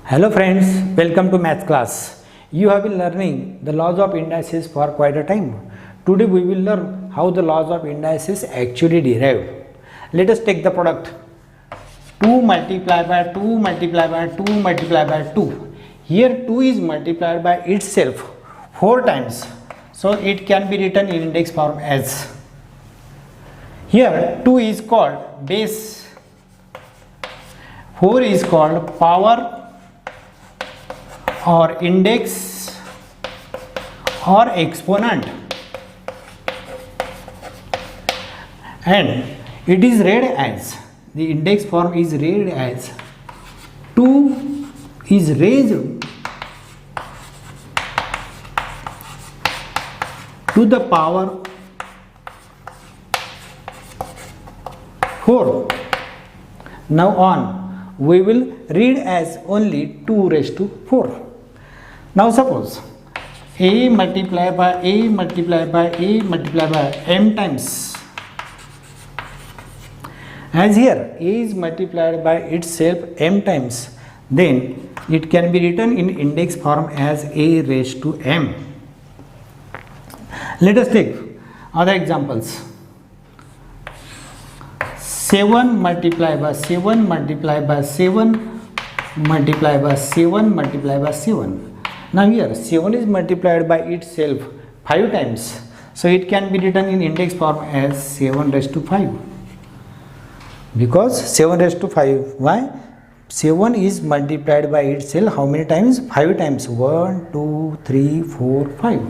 Hello friends, welcome to math class. You have been learning the laws of indices for quite a time. Today we will learn how the laws of indices actually derive. Let us take the product 2 multiplied by 2 multiplied by 2 multiplied by 2. Here 2 is multiplied by itself 4 times. So it can be written in index form as. Here 2 is called base, 4 is called power or index or exponent, and it is read as, the index form is read as 2 is raised to the power 4. Now on we will read as only 2 raised to 4. Now suppose a multiplied by a multiplied by a multiplied by m times. As here a is multiplied by itself m times, then it can be written in index form as a raised to m. Let us take other examples. 7 multiplied by 7 multiplied by 7 multiplied by 7 multiplied by 7. Now here 7 is multiplied by itself 5 times, so it can be written in index form as 7 raised to 5. Because 7 raised to 5, why? 7 is multiplied by itself how many times? 5 times. 1, 2, 3, 4, 5.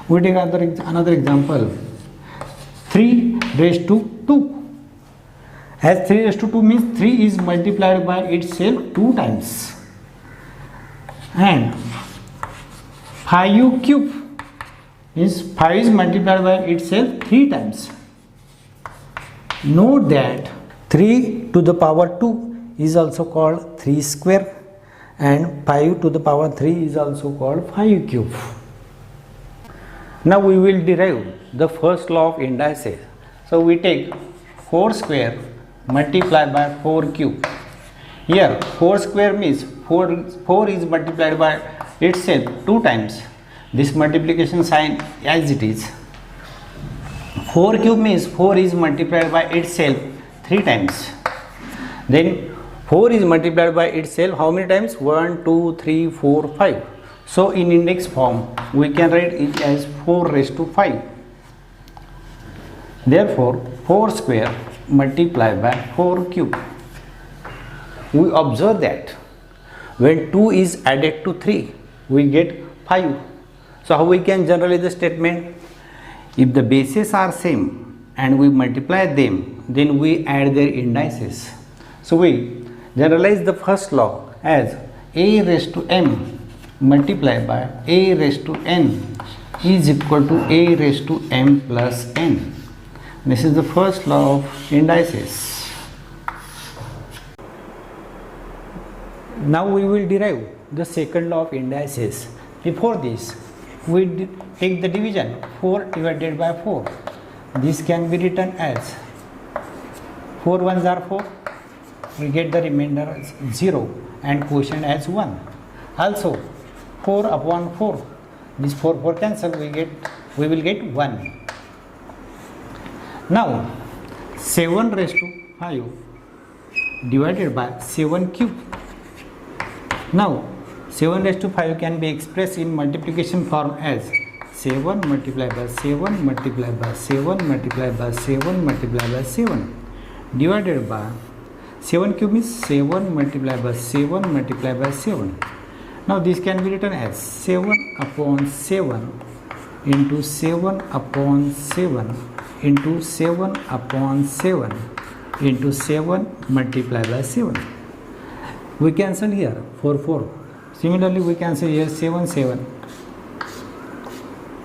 We take another example. 3 raised to 2. As 3 raised to 2 means 3 is multiplied by itself 2 times. And 5 cube means 5 is multiplied by itself 3 times. Note that 3 to the power 2 is also called 3 square, and 5 to the power 3 is also called 5 cube. Now we will derive the first law of indices. So we take 4 square multiplied by 4 cube. Here 4 square means 4 is multiplied by itself 2 times. This multiplication sign as it is. 4 cube means 4 is multiplied by itself 3 times. Then 4 is multiplied by itself how many times? 1, 2, 3, 4, 5. So in index form we can write it as 4 raised to 5. Therefore 4 square multiplied by 4 cube. We observe that when 2 is added to 3 we get 5. So how we can generalize the statement? If the bases are same and we multiply them, then we add their indices. So we generalize the first law as a raised to m multiplied by a raised to n is equal to a raised to m plus n. This is the first law of indices. Now we will derive the second law of indices. Before this, we take the division 4 divided by 4. This can be written as 4 ones are 4. We get the remainder as 0 and quotient as 1. Also 4 upon 4. This 4 cancel. We will get 1. Now 7 raised to 5 divided by 7 cube. Now 7 raised to 5 can be expressed in multiplication form as 7 multiplied by 7 multiplied by 7 multiplied by 7 multiplied by 7 divided by 7 cube is 7 multiplied by 7 multiplied by 7. Now this can be written as 7 upon 7 into 7 upon 7 into 7 upon 7 into 7 multiplied by 7. We cancel here 4. Similarly we cancel here 7.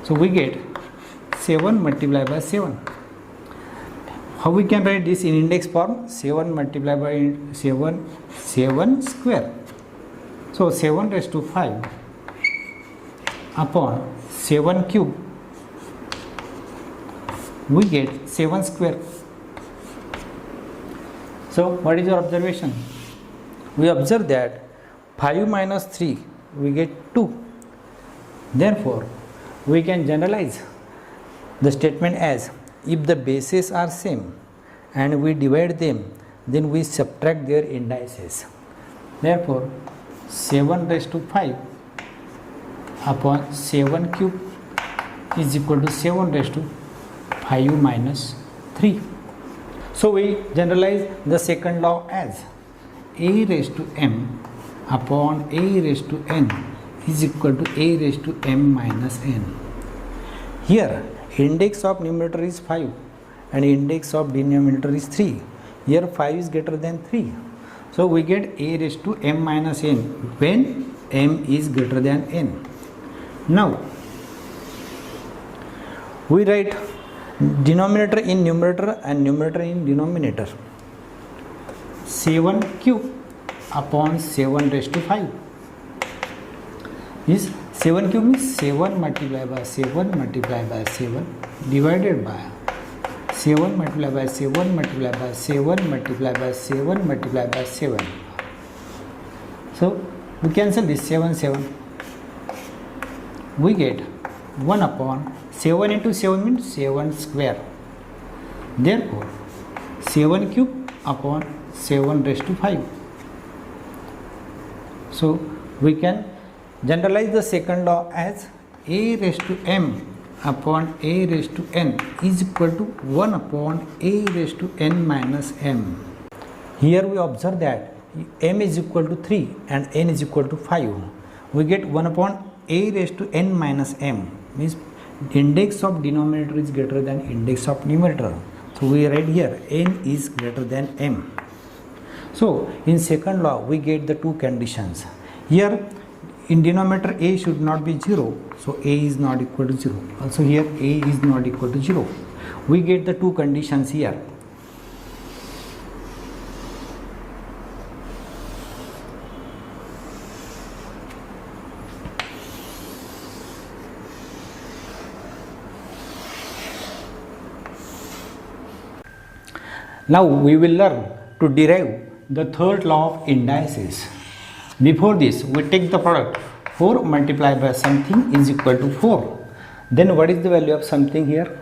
So we get 7 multiplied by 7. How we can write this in index form? 7 multiplied by 7 square. So 7 raised to 5 upon 7 cube, we get 7 square. So what is your observation? We observe that 5 minus 3 we get 2. Therefore we can generalize the statement as if the bases are same and we divide them, then we subtract their indices. Therefore 7 raised to 5 upon 7 cube is equal to 7 raised to 5 minus 3. So we generalize the second law as a raised to m upon a raised to n is equal to a raised to m minus n. Here index of numerator is 5 and index of denominator is 3. Here 5 is greater than 3. So we get a raised to m minus n when m is greater than n. Now we write denominator in numerator and numerator in denominator. 7 cube upon 7 raised to 5 is 7 cube is 7 multiplied by 7 multiplied by 7 divided by 7 multiplied by 7 multiplied by 7 multiplied by 7 multiplied by 7. So we cancel this 7 7. We get 1 upon 7 into 7 means 7 square. Therefore 7 cube upon 7 raised to 5. So we can generalize the second law as a raised to m upon a raised to n is equal to 1 upon a raised to n minus m. Here we observe that m is equal to 3 and n is equal to 5. We get 1 upon a raised to n minus m means index of denominator is greater than index of numerator. So we write here n is greater than m. So in second law we get the two conditions. Here in denominator a should not be 0, so a is not equal to 0. Also here a is not equal to 0. We get the two conditions here. Now we will learn to derive the third law of indices. Before this, we take the product 4 multiplied by something is equal to 4. Then what is the value of something here?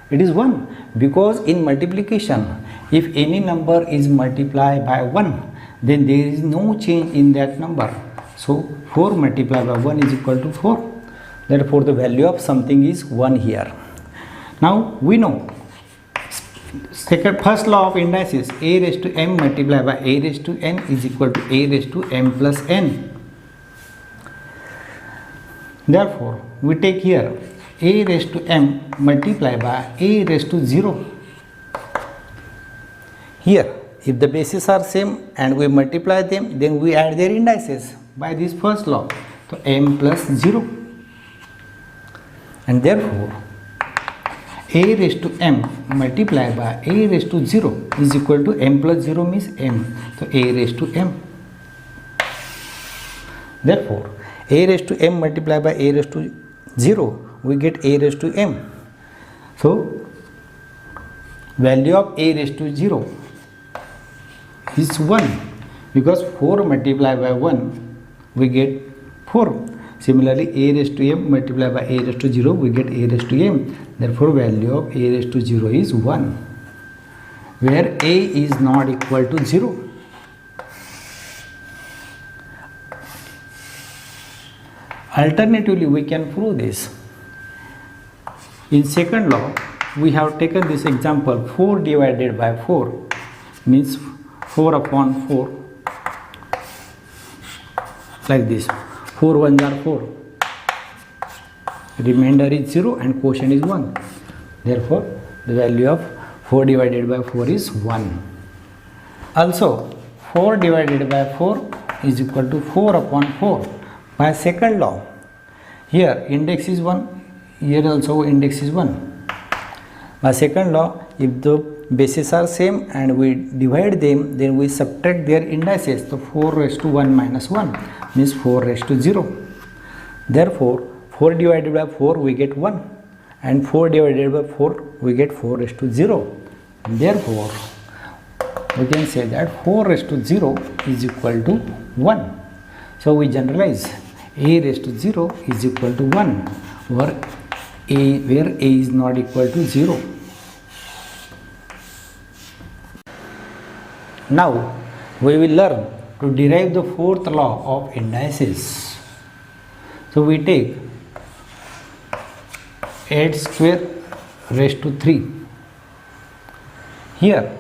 It is 1, because in multiplication, if any number is multiplied by 1, then there is no change in that number. So 4 multiplied by 1 is equal to 4. Therefore the value of something is 1 here. Now we know first law of indices, a raised to m multiplied by a raised to n is equal to a raised to m plus n. Therefore we take here a raised to m multiplied by a raised to 0. Here if the bases are same and we multiply them, then we add their indices by this first law. So m plus 0, and therefore a raised to m multiplied by a raised to 0 is equal to m plus 0 means m. So a raised to m. Therefore a raised to m multiplied by a raised to 0, we get a raised to m. So value of a raised to 0 is 1, because 4 multiplied by 1 we get 4. Similarly, a raised to m multiplied by a raised to 0, we get a raised to m. Therefore value of a raised to 0 is 1, where a is not equal to 0. Alternatively, we can prove this. In second law, we have taken this example 4 divided by 4 means 4 upon 4, like this. 4 ones are 4, remainder is 0 and quotient is 1. Therefore the value of 4 divided by 4 is 1. Also 4 divided by 4 is equal to 4 upon 4 by second law. Here index is 1, here also index is 1. By second law, if the bases are same and we divide them, then we subtract their indices. So 4 raised to 1 minus 1 means 4 raised to 0. Therefore 4 divided by 4 we get 1, and 4 divided by 4 we get 4 raised to 0. And therefore we can say that 4 raised to 0 is equal to 1. So we generalize a raised to 0 is equal to 1 where a is not equal to 0. Now we will learn to derive the fourth law of indices. So we take 8 square raised to 3. Here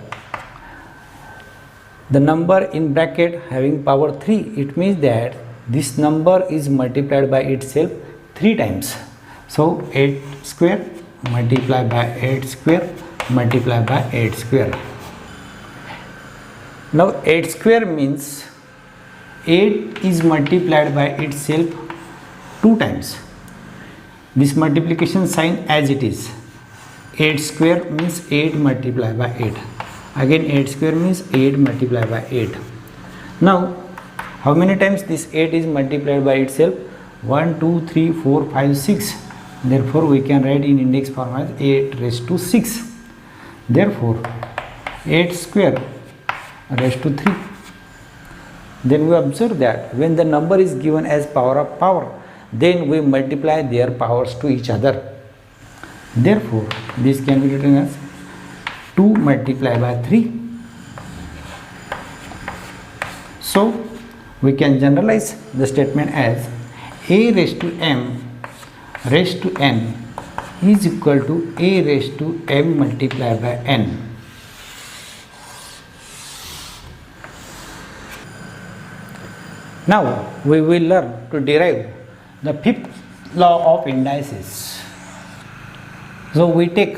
the number in bracket having power 3, it means that this number is multiplied by itself 3 times. So 8 square multiplied by 8 square multiplied by 8 square. Now 8 square means 8 is multiplied by itself 2 times. This multiplication sign as it is. 8 square means 8 multiplied by 8. Again 8 square means 8 multiplied by 8. Now how many times this 8 is multiplied by itself? 1, 2, 3, 4, 5, 6. Therefore we can write in index form as 8 raised to 6. Therefore 8 square raised to 3. Then we observe that when the number is given as power of power, then we multiply their powers to each other. Therefore this can be written as 2 multiplied by 3. So we can generalize the statement as a raised to m raised to n is equal to a raised to m multiplied by n. Now we will learn to derive the fifth law of indices. So we take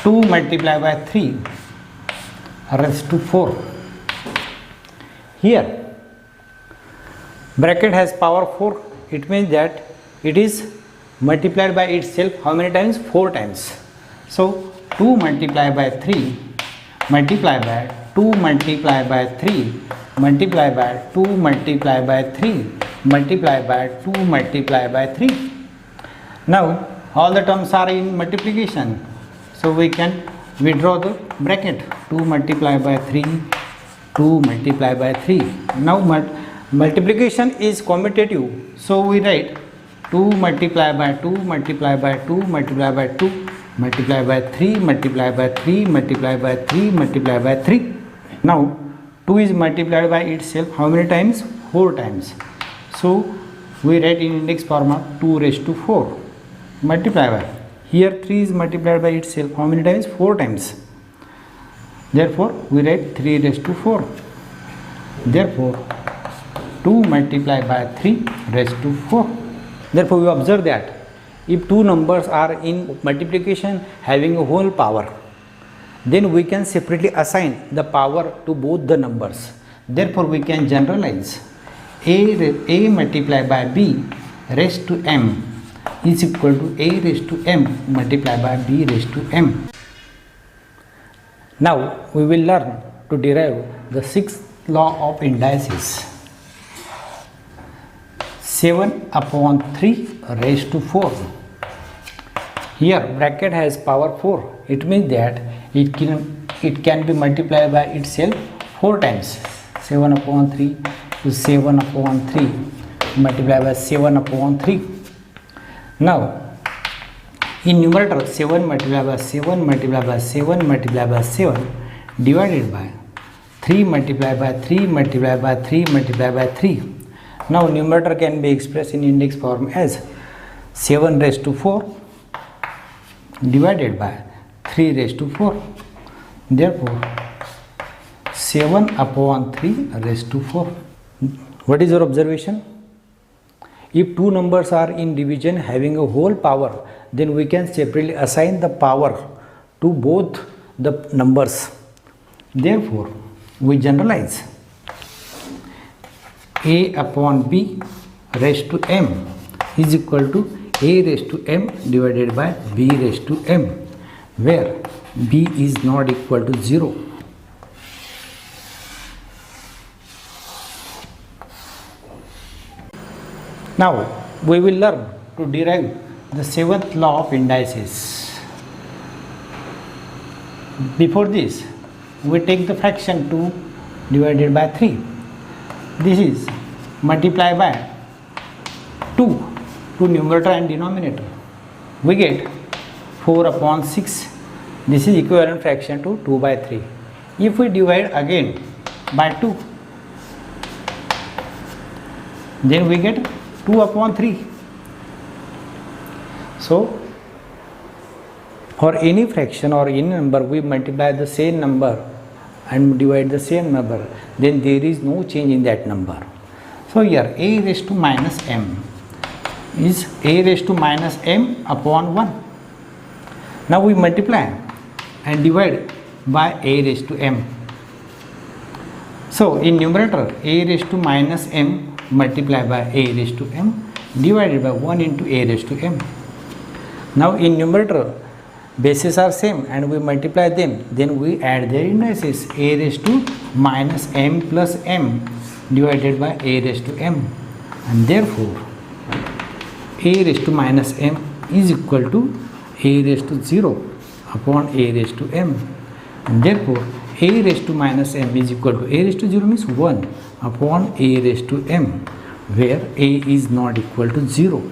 2 multiplied by 3 raised to 4. Here bracket has power 4, it means that it is multiplied by itself how many times? 4 times. So 2 multiplied by 3 multiplied by 2 multiplied by 3 multiplied by 2 multiplied by 3 multiplied by 2 multiplied by 3. Now all the terms are in multiplication, so we can withdraw the bracket. 2 multiplied by 3, 2 multiplied by 3. Now multiplication is commutative, so we write 2 multiplied by 2 multiplied by 2 multiplied by 2 multiplied by 3 multiplied by 3 multiplied by 3 multiplied by 3. Now 2 is multiplied by itself how many times? 4 times. So we write in index format 2 raised to 4 multiply by, here 3 is multiplied by itself how many times? 4 times. Therefore we write 3 raised to 4. Therefore 2 multiplied by 3 raised to 4. Therefore we observe that if two numbers are in multiplication having a whole power, then we can separately assign the power to both the numbers. Therefore we can generalize a multiplied by b raised to m is equal to a raised to m multiplied by b raised to m. Now we will learn to derive the sixth law of indices. 7 upon 3 raised to 4. Here bracket has power 4. It means that it can be multiplied by itself 4 times. 7 upon 3 to 7 upon 3 multiplied by 7 upon 3. Now in numerator 7 multiplied by 7 multiplied by 7 multiplied by 7 divided by 3 multiplied by 3 multiplied by 3 multiplied by 3. Now numerator can be expressed in index form as 7 raised to 4 divided by 3 raised to 4. Therefore 7 upon 3 raised to 4. What is your observation? If two numbers are in division having a whole power, then we can separately assign the power to both the numbers. Therefore we generalize a upon b raised to m is equal to a raised to m divided by b raised to m, where b is not equal to 0. Now we will learn to derive the seventh law of indices. Before this, we take the fraction 2 divided by 3. This is multiply by 2 to numerator and denominator, we get 4 upon 6. This is equivalent fraction to 2 by 3. If we divide again by 2, then we get 2 upon 3. So for any fraction or any number, we multiply the same number and divide the same number, then there is no change in that number. So here a raised to minus m is a raised to minus m upon 1. Now we multiply and divide by a raised to m. So in numerator, a raised to minus m multiplied by a raised to m divided by 1 into a raised to m. Now in numerator, bases are same and we multiply them, then we add their indices, a raised to minus m plus m divided by a raised to m, and therefore a raised to minus m is equal to a raised to 0 upon a raised to m, and therefore a raised to minus m is equal to a raised to 0 means 1 upon a raised to m, where a is not equal to 0.